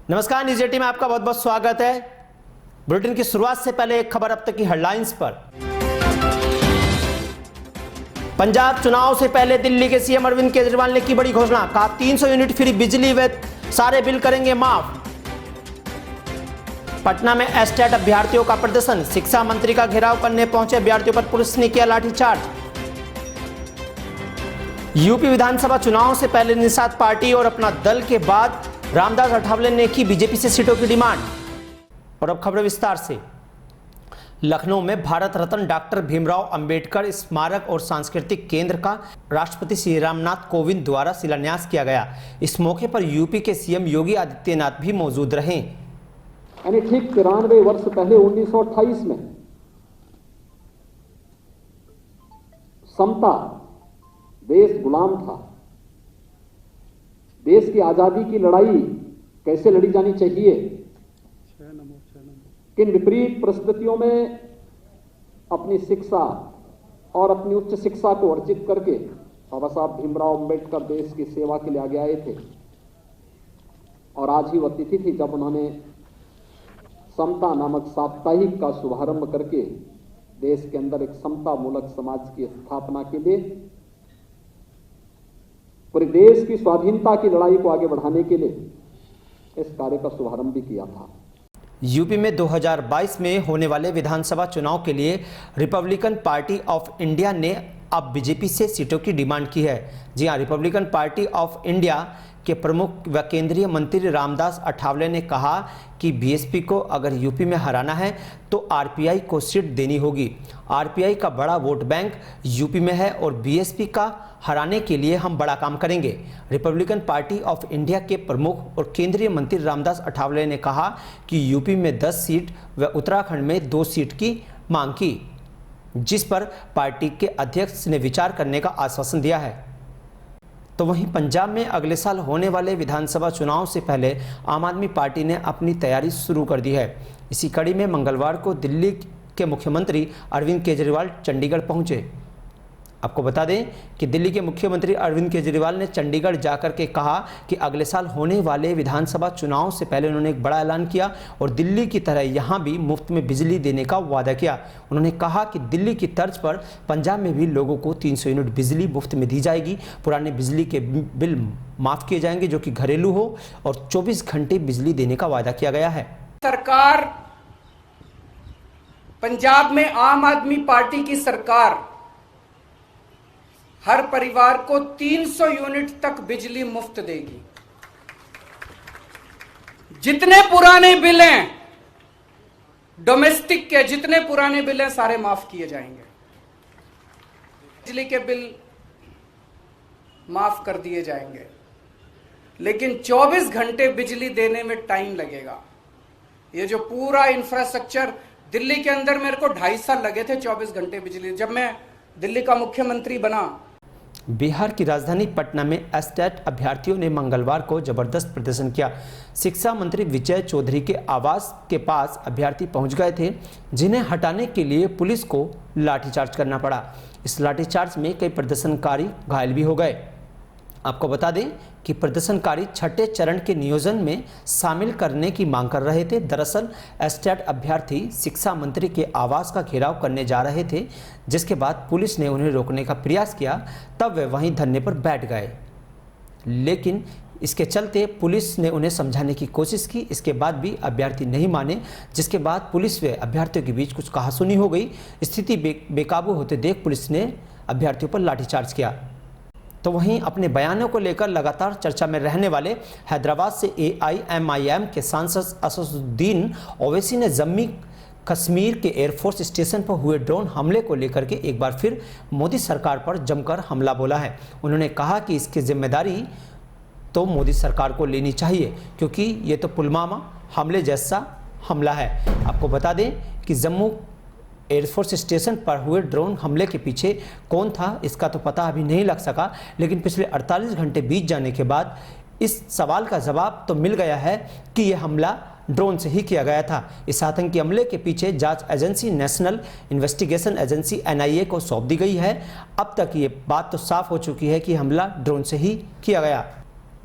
नमस्कार, न्यूज़ 18 में आपका बहुत बहुत स्वागत है। बुलेटिन की शुरुआत से पहले एक खबर अब तक की हेडलाइंस पर। पंजाब चुनाव से पहले दिल्ली के सीएम अरविंद केजरीवाल ने की बड़ी घोषणा, कहा 300 यूनिट फ्री बिजली व सारे बिल करेंगे माफ। पटना में एस्टेट अभ्यर्थियों का प्रदर्शन, शिक्षा मंत्री का घेराव करने पहुंचे अभ्यर्थियों पर पुलिस ने किया लाठीचार्ज। यूपी विधानसभा चुनाव से पहले निषाद पार्टी और अपना दल के बाद रामदास अठावले ने की बीजेपी से सीटों की डिमांड। और अब खबरें विस्तार से। लखनऊ में भारत रत्न डॉक्टर भीमराव अंबेडकर स्मारक और सांस्कृतिक केंद्र का राष्ट्रपति श्री रामनाथ कोविंद द्वारा शिलान्यास किया गया। इस मौके पर यूपी के सीएम योगी आदित्यनाथ भी मौजूद रहे। यानी ठीक 93 वर्ष पहले 1928 में समता, देश गुलाम था, देश की आजादी की लड़ाई कैसे लड़ी जानी चाहिए, किन विपरीत परिस्थितियों में अपनी शिक्षा और अपनी उच्च शिक्षा को अर्जित करके बाबा साहब भीमराव अंबेडकर देश की सेवा के लिए आगे आए थे। और आज ही वह तिथि थी जब उन्होंने समता नामक साप्ताहिक का शुभारंभ करके देश के अंदर एक समता मूलक समाज की स्थापना के लिए, पूरे देश की स्वाधीनता की लड़ाई को आगे बढ़ाने के लिए इस कार्य का शुभारंभ भी किया था। यूपी में 2022 में होने वाले विधानसभा चुनाव के लिए रिपब्लिकन पार्टी ऑफ इंडिया ने अब बीजेपी से सीटों की डिमांड की है। जी हां, रिपब्लिकन पार्टी ऑफ इंडिया के प्रमुख व केंद्रीय मंत्री रामदास अठावले ने कहा कि बीएसपी को अगर यूपी में हराना है तो आरपीआई को सीट देनी होगी। आरपीआई का बड़ा वोट बैंक यूपी में है और बीएसपी का हराने के लिए हम बड़ा काम करेंगे। रिपब्लिकन पार्टी ऑफ इंडिया के प्रमुख और केंद्रीय मंत्री रामदास अठावले ने कहा कि यूपी में 10 सीट व उत्तराखंड में 2 सीट की मांग की, जिस पर पार्टी के अध्यक्ष ने विचार करने का आश्वासन दिया है। तो वहीं पंजाब में अगले साल होने वाले विधानसभा चुनाव से पहले आम आदमी पार्टी ने अपनी तैयारी शुरू कर दी है। इसी कड़ी में मंगलवार को दिल्ली के मुख्यमंत्री अरविंद केजरीवाल चंडीगढ़ पहुंचे। आपको बता दें कि दिल्ली के मुख्यमंत्री अरविंद केजरीवाल ने चंडीगढ़ जाकर के कहा कि अगले साल होने वाले विधानसभा चुनाव से पहले उन्होंने एक बड़ा ऐलान किया और दिल्ली की तरह यहां भी मुफ्त में बिजली देने का वादा किया। उन्होंने कहा कि दिल्ली की तर्ज पर पंजाब में भी लोगों को 300 यूनिट बिजली मुफ्त में दी जाएगी। पुराने बिजली के बिल माफ़ किए जाएंगे जो कि घरेलू हो और 24 घंटे बिजली देने का वादा किया गया है। सरकार, पंजाब में आम आदमी पार्टी की सरकार हर परिवार को 300 यूनिट तक बिजली मुफ्त देगी। जितने पुराने बिल हैं, डोमेस्टिक के जितने पुराने बिल हैं, सारे माफ किए जाएंगे। बिजली के बिल माफ कर दिए जाएंगे, लेकिन 24 घंटे बिजली देने में टाइम लगेगा। ये जो पूरा इंफ्रास्ट्रक्चर दिल्ली के अंदर, मेरे को 2.5 साल लगे थे 24 घंटे बिजली, जब मैं दिल्ली का मुख्यमंत्री बना। बिहार की राजधानी पटना में एस्टेट अभ्यर्थियों ने मंगलवार को जबरदस्त प्रदर्शन किया। शिक्षा मंत्री विजय चौधरी के आवास के पास अभ्यर्थी पहुंच गए थे, जिन्हें हटाने के लिए पुलिस को लाठीचार्ज करना पड़ा। इस लाठीचार्ज में कई प्रदर्शनकारी घायल भी हो गए। आपको बता दें कि प्रदर्शनकारी छठे चरण के नियोजन में शामिल करने की मांग कर रहे थे। दरअसल एस्टेट अभ्यर्थी शिक्षा मंत्री के आवास का घेराव करने जा रहे थे, जिसके बाद पुलिस ने उन्हें रोकने का प्रयास किया, तब वे वहीं धरने पर बैठ गए। लेकिन इसके चलते पुलिस ने उन्हें समझाने की कोशिश की। इसके बाद भी अभ्यर्थी नहीं माने, जिसके बाद पुलिस व अभ्यर्थियों के बीच कुछ कहासुनी हो गई। स्थिति बेकाबू होते देख पुलिस ने अभ्यर्थियों पर लाठीचार्ज किया। तो वहीं अपने बयानों को लेकर लगातार चर्चा में रहने वाले हैदराबाद से AIMIM के सांसद असदुद्दीन ओवैसी ने जम्मू कश्मीर के एयरफोर्स स्टेशन पर हुए ड्रोन हमले को लेकर के एक बार फिर मोदी सरकार पर जमकर हमला बोला है। उन्होंने कहा कि इसकी जिम्मेदारी तो मोदी सरकार को लेनी चाहिए, क्योंकि ये तो पुलवामा हमले जैसा हमला है। आपको बता दें कि जम्मू एयरफोर्स स्टेशन पर हुए ड्रोन हमले के पीछे कौन था, इसका तो पता अभी नहीं लग सका, लेकिन पिछले 48 घंटे बीत जाने के बाद इस सवाल का जवाब तो मिल गया है कि यह हमला ड्रोन से ही किया गया था। इस आतंकी हमले के पीछे जांच agency national investigation agency NIA को सौंप दी गई है। अब तक ये बात तो साफ हो चुकी है कि हमला ड्रोन से ही किया गया।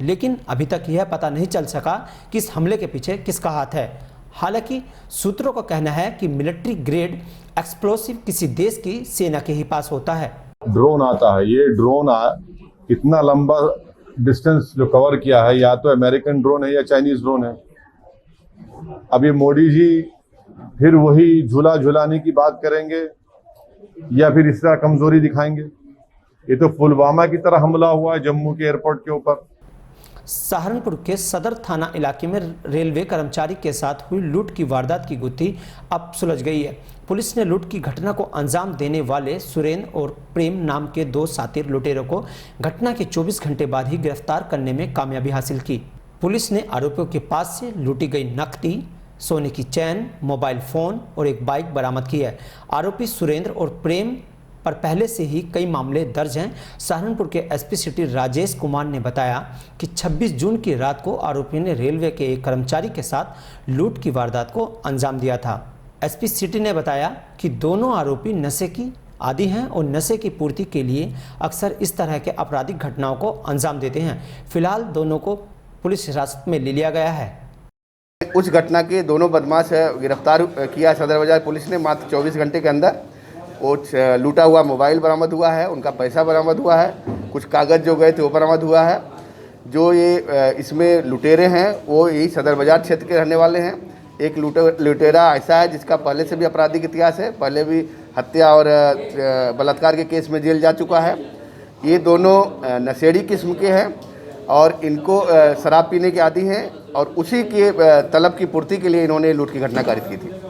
लेकिन अभी तक यह पता नहीं चल सका कि इस हमले के पीछे किसका हाथ है। हालांकि सूत्रों का कहना है कि मिलिट्री ग्रेड एक्सप्लोसिव किसी देश की सेना के ही पास होता है। ड्रोन आता है, ये ड्रोन इतना लंबा डिस्टेंस जो कवर किया है, या तो अमेरिकन ड्रोन है या चाइनीज ड्रोन है। अब ये मोदी जी फिर वही झूला झुलाने की बात करेंगे या फिर इस तरह कमजोरी दिखाएंगे। ये तो पुलवामा की तरह हमला हुआ है जम्मू के एयरपोर्ट के ऊपर। सहारनपुर के सदर थाना इलाके में रेलवे कर्मचारी के साथ हुई लूट की वारदात की गुत्थी अब सुलझ गई है। पुलिस ने लूट की घटना को अंजाम देने वाले सुरेंद्र और प्रेम नाम के 2 शातिर लुटेरों को घटना के 24 घंटे बाद ही गिरफ्तार करने में कामयाबी हासिल की। पुलिस ने आरोपियों के पास से लूटी गई नकदी, सोने की चैन, मोबाइल फोन और एक बाइक बरामद की है। आरोपी सुरेंद्र और प्रेम पर पहले से ही कई मामले दर्ज हैं। सहारनपुर के एसपी सिटी राजेश कुमार ने बताया कि 26 जून की रात को आरोपियों ने रेलवे के एक कर्मचारी के साथ लूट की वारदात को अंजाम दिया था। एसपी सिटी ने बताया कि दोनों आरोपी नशे की आदी हैं और नशे की पूर्ति के लिए अक्सर इस तरह के आपराधिक घटनाओं को अंजाम देते हैं। फिलहाल दोनों को पुलिस हिरासत में ले लिया गया है। उस घटना के दोनों बदमाश गिरफ्तार किया सदर बाजार पुलिस ने मात्र 24 घंटे के अंदर। वो लूटा हुआ मोबाइल बरामद हुआ है, उनका पैसा बरामद हुआ है, कुछ कागज़ जो गए थे वो बरामद हुआ है। जो ये इसमें लुटेरे हैं वो यही सदर बाजार क्षेत्र के रहने वाले हैं। एक लुटेरा ऐसा है जिसका पहले से भी आपराधिक इतिहास है, पहले भी हत्या और बलात्कार के केस में जेल जा चुका है। ये दोनों नशेड़ी किस्म के हैं और इनको शराब पीने के आदी हैं और उसी के तलब की पूर्ति के लिए इन्होंने लूट की घटना कारित की थी।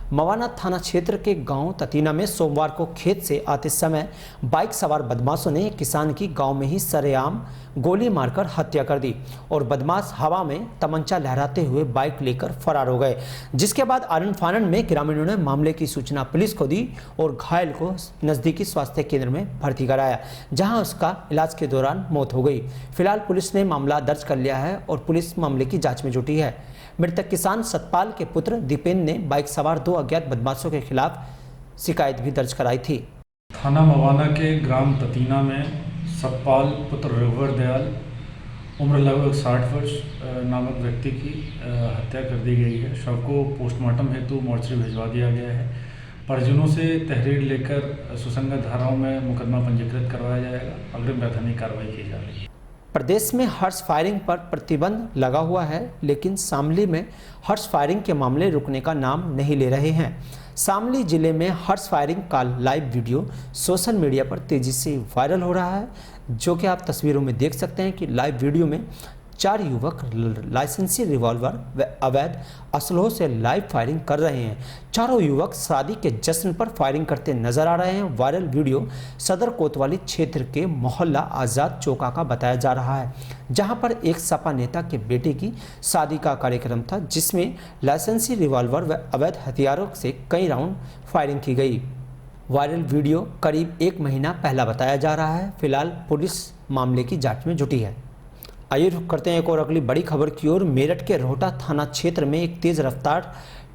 मवाना थाना क्षेत्र के गांव ततीना में सोमवार को खेत से आते समय बाइक सवार बदमाशों ने किसान की गांव में ही सरेआम गोली मारकर हत्या कर दी और बदमाश हवा में तमंचा लहराते हुए बाइक लेकर फरार हो गए। जिसके बाद आनन फानन में ग्रामीणों ने मामले की सूचना पुलिस को दी और घायल को नज़दीकी स्वास्थ्य केंद्र में भर्ती कराया, जहां उसका इलाज के दौरान मौत हो गई। फिलहाल पुलिस ने मामला दर्ज कर लिया है और पुलिस मामले की जाँच में जुटी है। मृतक किसान सतपाल के पुत्र दीपेन ने बाइक सवार 2 अज्ञात बदमाशों के खिलाफ शिकायत भी दर्ज कराई थी। थाना मवाना के ग्राम ततीना में सतपाल पुत्र रघुवर दयाल उम्र लगभग 60 वर्ष नामक व्यक्ति की हत्या कर दी गई है। शव को पोस्टमार्टम हेतु मोर्चरी भिजवा दिया गया है। परिजनों से तहरीर लेकर सुसंगत धाराओं में मुकदमा पंजीकृत करवाया जाएगा। अग्रिम वैधानिक कार्रवाई की जा रही है। प्रदेश में हॉर्स फायरिंग पर प्रतिबंध लगा हुआ है, लेकिन शामली में हॉर्स फायरिंग के मामले रुकने का नाम नहीं ले रहे हैं। शामली जिले में हॉर्स फायरिंग का लाइव वीडियो सोशल मीडिया पर तेजी से वायरल हो रहा है, जो कि आप तस्वीरों में देख सकते हैं कि लाइव वीडियो में 4 युवक लाइसेंसी रिवॉल्वर व अवैध असलहों से लाइव फायरिंग कर रहे हैं। चारों युवक शादी के जश्न पर फायरिंग करते नजर आ रहे हैं। वायरल वीडियो सदर कोतवाली क्षेत्र के मोहल्ला आज़ाद चौका का बताया जा रहा है, जहां पर एक सपा नेता के बेटे की शादी का कार्यक्रम था, जिसमें लाइसेंसी रिवॉल्वर व अवैध हथियारों से कई राउंड फायरिंग की गई। वायरल वीडियो करीब 1 महीना पहला बताया जा रहा है। फिलहाल पुलिस मामले की जाँच में जुटी है। आइए रुक करते हैं एक और अगली बड़ी खबर की ओर। मेरठ के रोहटा थाना क्षेत्र में एक तेज रफ्तार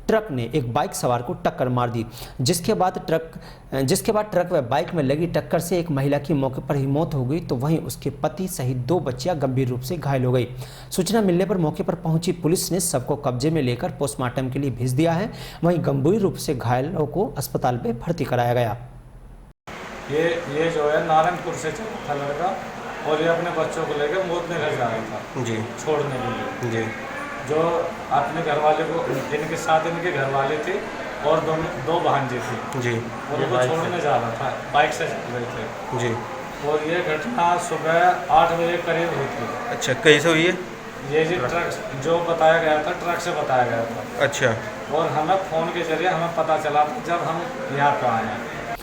ट्रक ने एक बाइक सवार को टक्कर मार दी, जिसके बाद ट्रक व बाइक में लगी टक्कर से एक महिला की मौके पर ही मौत हो गई, तो वहीं उसके पति सहित 2 बच्चियां गंभीर रूप से घायल हो गई। सूचना मिलने पर मौके पर पहुंची पुलिस ने शव को कब्जे में लेकर पोस्टमार्टम के लिए भेज दिया है। वहीं गंभीर रूप से घायलों को अस्पताल में भर्ती कराया गया। ये जो है नारायणपुर से चला था लड़का और ये अपने बच्चों को लेकर मोदने घर जा रहा था जी, छोड़ने के लिए जी। जो अपने घर वाले को, इनके साथ इनके घर वाले थे और 2 भांजे थे जी, और वो छोड़ने जा रहा था, बाइक से चल रहे थे जी। और ये घटना सुबह 8 बजे करीब हुई थी। अच्छा, कैसे हुई है? ये जी ट्रक जो बताया गया था, ट्रक से बताया गया था। अच्छा। और हमें फ़ोन के जरिए हमें पता चला था जब हम यहाँ पर आए हैं।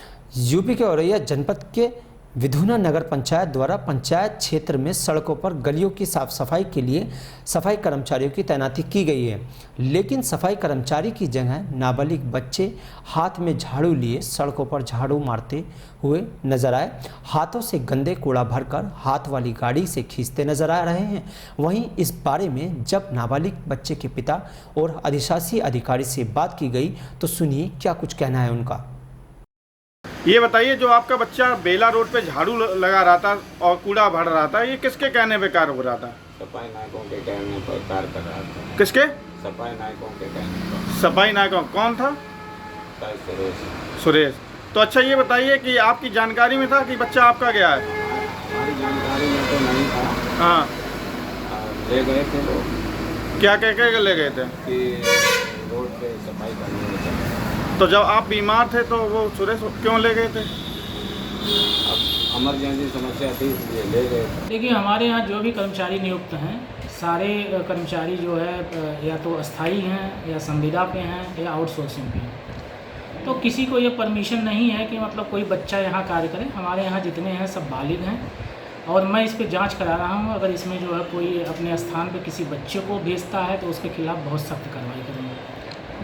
यूपी के औरैया जनपद के विधुना नगर पंचायत द्वारा पंचायत क्षेत्र में सड़कों पर गलियों की साफ सफाई के लिए सफाई कर्मचारियों की तैनाती की गई है, लेकिन सफाई कर्मचारी की जगह नाबालिग बच्चे हाथ में झाड़ू लिए सड़कों पर झाड़ू मारते हुए नजर आए। हाथों से गंदे कूड़ा भरकर हाथ वाली गाड़ी से खींचते नजर आ रहे हैं। वहीं इस बारे में जब नाबालिग बच्चे के पिता और अधिशासी अधिकारी से बात की गई तो सुनिए क्या कुछ कहना है उनका। ये बताइए, जो आपका बच्चा बेला रोड पे झाड़ू लगा रहा था और कूड़ा भर रहा था, ये किसके कहने पे कार हो रहा था? सफाई नायकों के कहने पर कार कर रहा था। किसके? सफाई नायकों के कहने पर। सफाई नायकों, कौन था? सुरेश। तो अच्छा ये बताइए कि आपकी जानकारी में था कि बच्चा आपका गया है? हमारी जानकारी में तो नहीं था। हाँ, ले गए थे लोग। क्या कह के ले गए थे? कि रोड पे सफाई करने में चले। तो जब आप बीमार थे तो वो सुरेश क्यों ले गए थे? अब इमरजेंसी समस्या थी इसलिए ले गए। देखिए, हमारे यहाँ जो भी कर्मचारी नियुक्त हैं, सारे कर्मचारी जो है या तो अस्थाई हैं या संविदा पे हैं या आउटसोर्सिंग पे हैं। तो किसी को ये परमिशन नहीं है कि मतलब कोई बच्चा यहाँ कार्य करे। हमारे यहाँ जितने हैं सब बालिग हैं और मैं इस पे जांच करा रहा हूँ। अगर इसमें जो है कोई अपने स्थान पे किसी बच्चे को भेजता है तो उसके खिलाफ बहुत सख्त कार्रवाई करेंगे।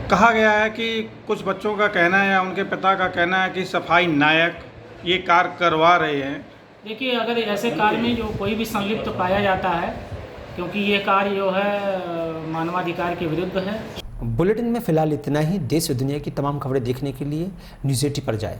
कहा गया है कि कुछ बच्चों का कहना है या उनके पिता का कहना है कि सफाई नायक ये कार्य करवा रहे हैं। देखिए, अगर ऐसे कार्य में जो कोई भी संलिप्त पाया जाता है, क्योंकि ये कार्य जो है मानवाधिकार के विरुद्ध है। बुलेटिन में फिलहाल इतना ही। देश और दुनिया की तमाम खबरें देखने के लिए न्यूज़ 80 पर जाएं।